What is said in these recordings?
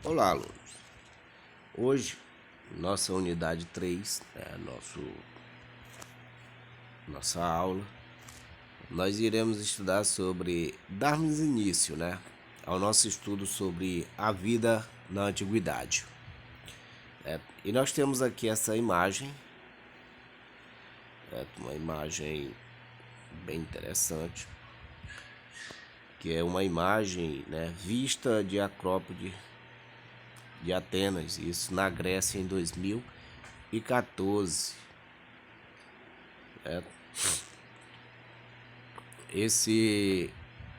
Olá, alunos. Hoje, nossa unidade 3, nossa aula, nós iremos estudar sobre darmos início, ao nosso estudo sobre a vida na antiguidade. E nós temos aqui essa imagem, uma imagem bem interessante, que é uma imagem, vista de Acrópole de Atenas, isso na Grécia em 2014. Esse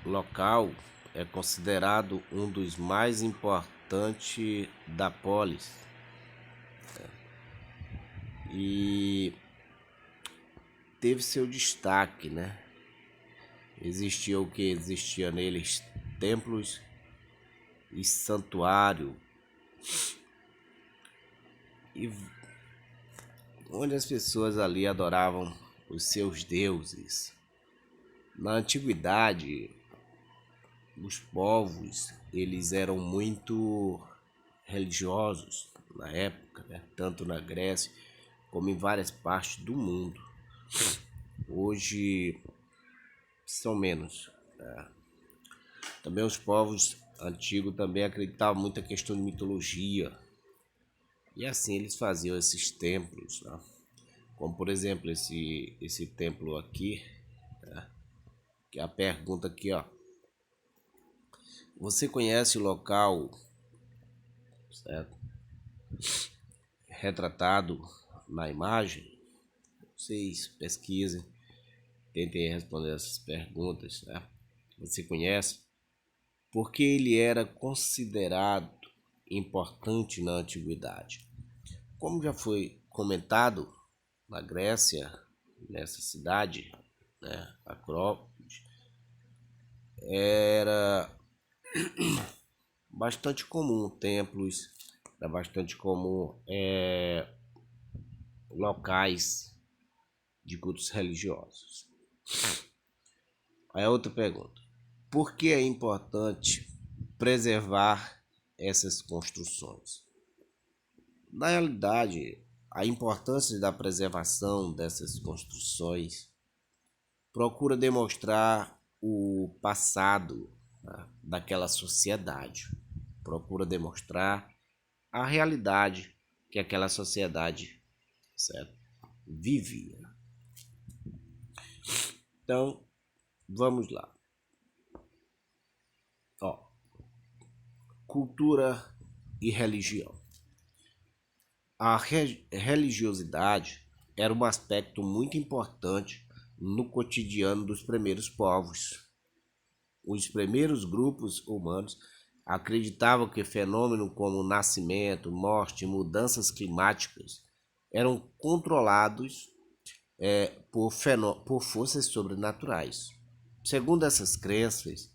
local é considerado um dos mais importantes da polis, e teve seu destaque, Existia o que existia neles: templos e santuário, e onde as pessoas ali adoravam os seus deuses. Na antiguidade, os povos, eles eram muito religiosos na época, tanto na Grécia como em várias partes do mundo. Hoje são menos. Também os povos antigos também acreditavam muito na questão de mitologia, e assim eles faziam esses templos, como por exemplo esse templo aqui, que é a pergunta aqui, você conhece o local, certo, retratado na imagem? Vocês pesquisem, tentem responder essas perguntas, Você conhece? Porque ele era considerado importante na antiguidade. Como já foi comentado, na Grécia, nessa cidade, Acrópole, era bastante comum templos, era bastante comum locais de cultos religiosos. Aí a outra pergunta: por que é importante preservar essas construções? Na realidade, a importância da preservação dessas construções procura demonstrar o passado, daquela sociedade, procura demonstrar a realidade que aquela sociedade, certo, vivia. Então, vamos lá. Cultura e religião. A religiosidade era um aspecto muito importante no cotidiano dos primeiros povos. Os primeiros grupos humanos acreditavam que fenômenos como nascimento, morte e mudanças climáticas eram controlados por forças sobrenaturais. Segundo essas crenças,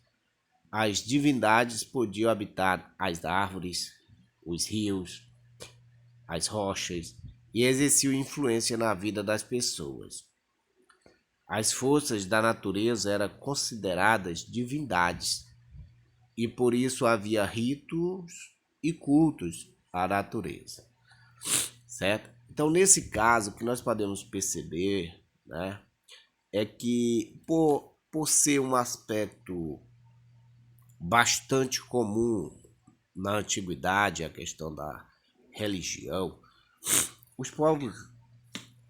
as divindades podiam habitar as árvores, os rios, as rochas, e exerciam influência na vida das pessoas. As forças da natureza eram consideradas divindades, e por isso havia ritos e cultos à natureza, certo? Então, nesse caso, o que nós podemos perceber, é que por ser um aspecto bastante comum na antiguidade, a questão da religião, os povos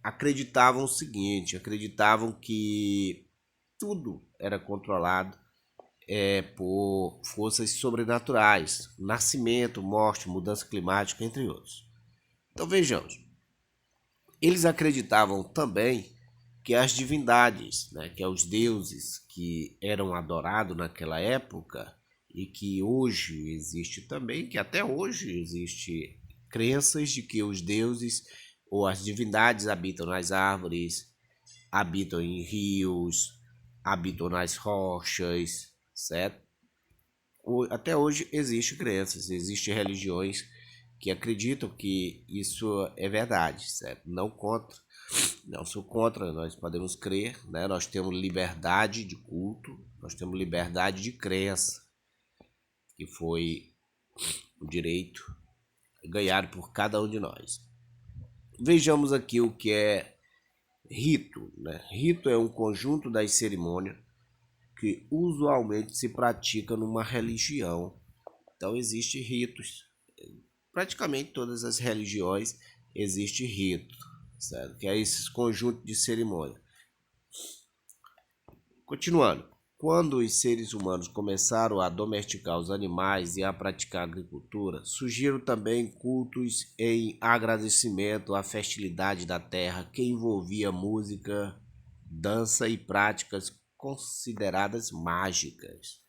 acreditavam o seguinte: acreditavam que tudo era controlado por forças sobrenaturais, nascimento, morte, mudança climática, entre outros. Então vejamos, eles acreditavam também que as divindades, que é os deuses que eram adorados naquela época e que hoje existe também, que até hoje existe crenças de que os deuses ou as divindades habitam nas árvores, habitam em rios, habitam nas rochas, certo? Até hoje existe crenças, existem religiões que acreditam que isso é verdade, certo? Não sou contra, nós podemos crer, Nós temos liberdade de culto, nós temos liberdade de crença, que foi o direito ganhado por cada um de nós. Vejamos aqui o que é rito, né? Rito é um conjunto das cerimônias que usualmente se pratica numa religião. Então existe ritos. Praticamente todas as religiões existe rito, certo? Que é esse conjunto de cerimônias. Continuando, quando os seres humanos começaram a domesticar os animais e a praticar agricultura, surgiram também cultos em agradecimento à fertilidade da terra, que envolvia música, dança e práticas consideradas mágicas.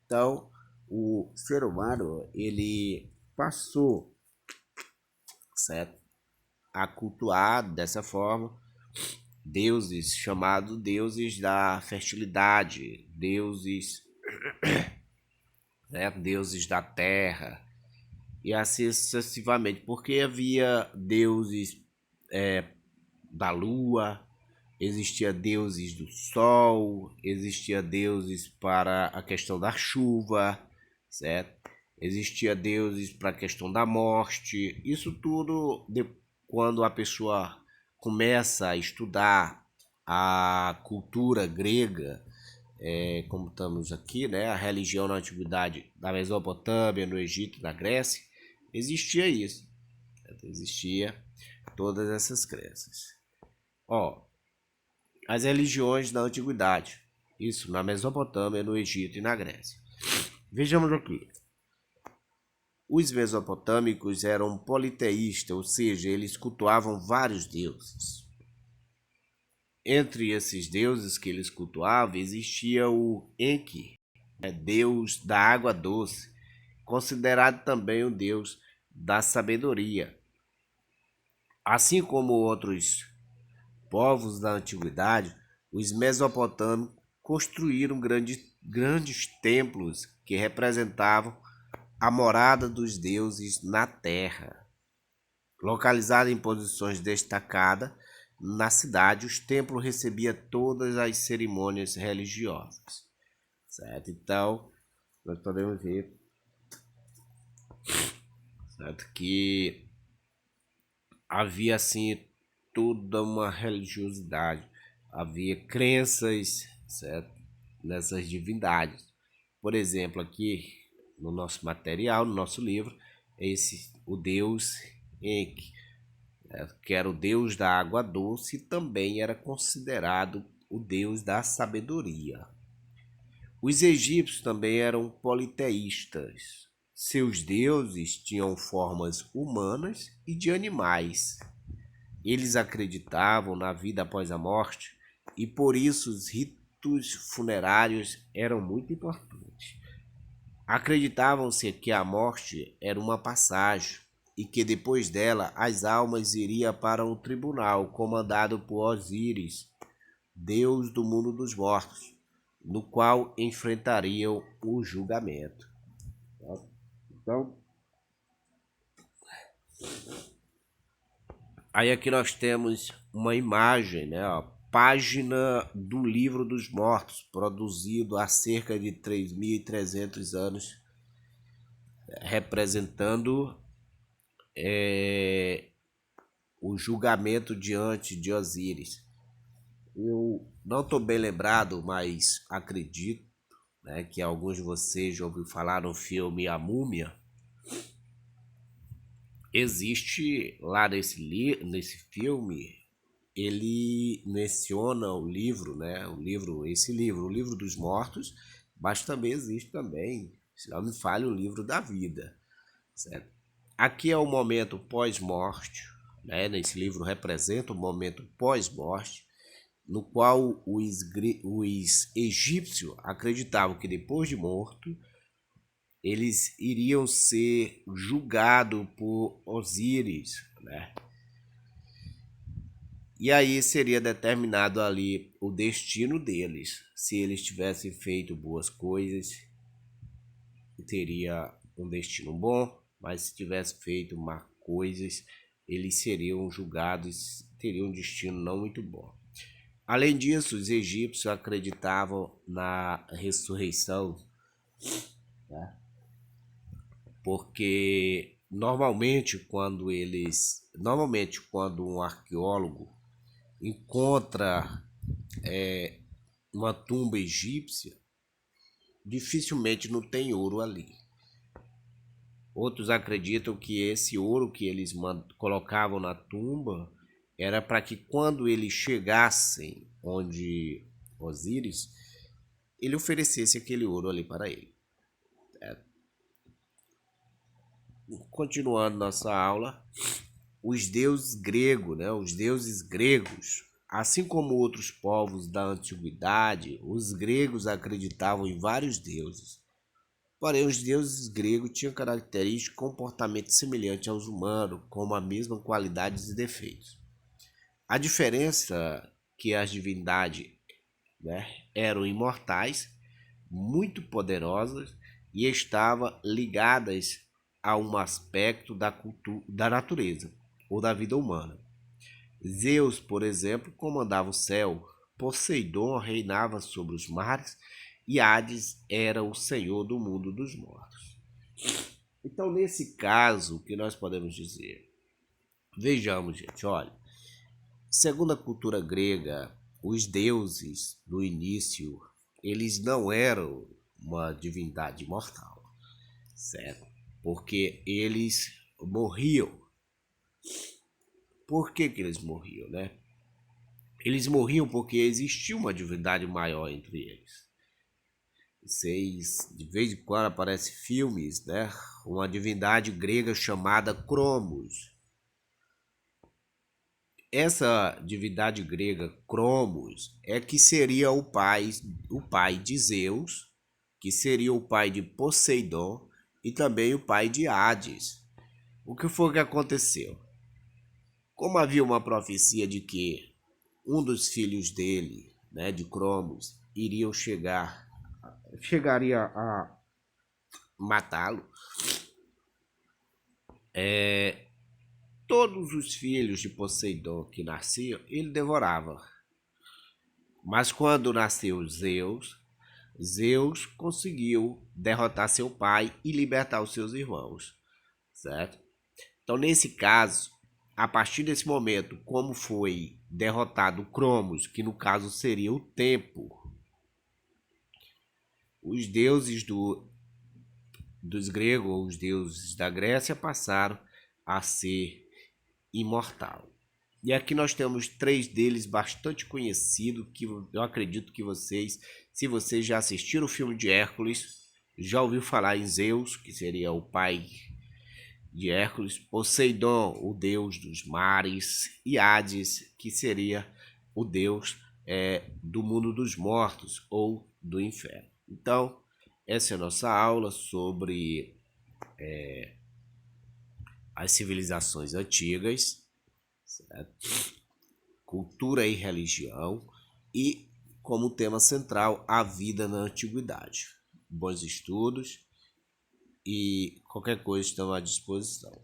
Então, o ser humano, ele passou, certo, a cultuar dessa forma deuses chamados deuses da fertilidade, deuses, né, deuses da terra, e assim sucessivamente, porque havia deuses da lua, existia deuses do sol, existia deuses para a questão da chuva, certo? Existia deuses para a questão da morte. Isso tudo, quando a pessoa começa a estudar a cultura grega, como estamos aqui, né, a religião na antiguidade da Mesopotâmia, no Egito, na Grécia, existia isso, certo? Existia todas essas crenças. As religiões da antiguidade, isso na Mesopotâmia, no Egito e na Grécia. Vejamos aqui. Os mesopotâmicos eram politeístas, ou seja, eles cultuavam vários deuses. Entre esses deuses que eles cultuavam, existia o Enki, deus da água doce, considerado também o deus da sabedoria. Assim como outros povos da antiguidade, os mesopotâmicos construíram grandes templos que representavam a morada dos deuses na terra. Localizado em posições destacadas na cidade, os templos recebiam todas as cerimônias religiosas, certo? Então, nós podemos ver, certo, que havia assim toda uma religiosidade, havia crenças, certo, nessas divindades. Por exemplo, aqui no nosso material, no nosso livro, o deus Enki, que era o deus da água doce, também era considerado o deus da sabedoria. Os egípcios também eram politeístas. Seus deuses tinham formas humanas e de animais. Eles acreditavam na vida após a morte e por isso os ritos funerários eram muito importantes. Acreditavam-se que a morte era uma passagem e que depois dela as almas iriam para um tribunal comandado por Osíris, deus do mundo dos mortos, no qual enfrentariam o julgamento. Então, aí aqui nós temos uma imagem, né? Ó, página do Livro dos Mortos, produzido há cerca de 3.300 anos, representando o julgamento diante de Osíris. Eu não estou bem lembrado, mas acredito, né, que alguns de vocês já ouviram falar no filme A Múmia. Existe lá nesse filme, ele menciona o livro, né? O livro dos mortos, mas também existe também, se não me falha, o livro da vida, certo? Aqui é o momento pós-morte, né? Nesse livro representa o momento pós-morte, no qual os egípcios acreditavam que depois de morto eles iriam ser julgados por Osíris, né? E aí seria determinado ali o destino deles. Se eles tivessem feito boas coisas, teria um destino bom, mas se tivessem feito má coisas, eles seriam julgados, teriam um destino não muito bom. Além disso, os egípcios acreditavam na ressurreição, né? porque normalmente quando um arqueólogo encontra uma tumba egípcia, dificilmente não tem ouro ali. Outros acreditam que esse ouro que eles colocavam na tumba era para que quando eles chegassem onde Osíris, ele oferecesse aquele ouro ali para ele. Continuando nossa aula, os deuses gregos, né? Os deuses gregos, assim como outros povos da antiguidade, os gregos acreditavam em vários deuses. Porém, os deuses gregos tinham características e comportamento semelhante aos humanos, com a mesma qualidades e defeitos. A diferença que as divindades, né, eram imortais, muito poderosas e estavam ligadas a um aspecto da natureza ou da vida humana. Zeus, por exemplo, comandava o céu, Poseidon reinava sobre os mares e Hades era o senhor do mundo dos mortos. Então, nesse caso, o que nós podemos dizer? Vejamos, gente, olha, segundo a cultura grega, os deuses do início, eles não eram uma divindade mortal, certo? Porque eles morriam. Por que eles morriam, né? Eles morriam porque existia uma divindade maior entre eles. Vocês, de vez em quando aparecem filmes, né? Uma divindade grega chamada Cromos. Essa divindade grega Cromos é que seria o pai de Zeus, que seria o pai de Poseidon e também o pai de Hades. O que foi que aconteceu? Como havia uma profecia de que um dos filhos dele, né, de Cromos, chegaria a matá-lo, todos os filhos de Poseidon que nasciam, ele devorava. Mas quando nasceu Zeus conseguiu derrotar seu pai e libertar os seus irmãos, certo? Então, nesse caso, a partir desse momento, como foi derrotado Cromos, que no caso seria o tempo, os deuses dos gregos, ou os deuses da Grécia, passaram a ser imortal. E aqui nós temos 3 deles bastante conhecidos, que eu acredito que vocês, se vocês já assistiram o filme de Hércules, já ouviu falar em Zeus, que seria o pai de Hércules, Poseidon, o deus dos mares, e Hades, que seria o deus do mundo dos mortos ou do inferno. Então, essa é a nossa aula sobre as civilizações antigas, certo? Cultura e religião, e como tema central, a vida na antiguidade. Bons estudos e qualquer coisa estão à disposição.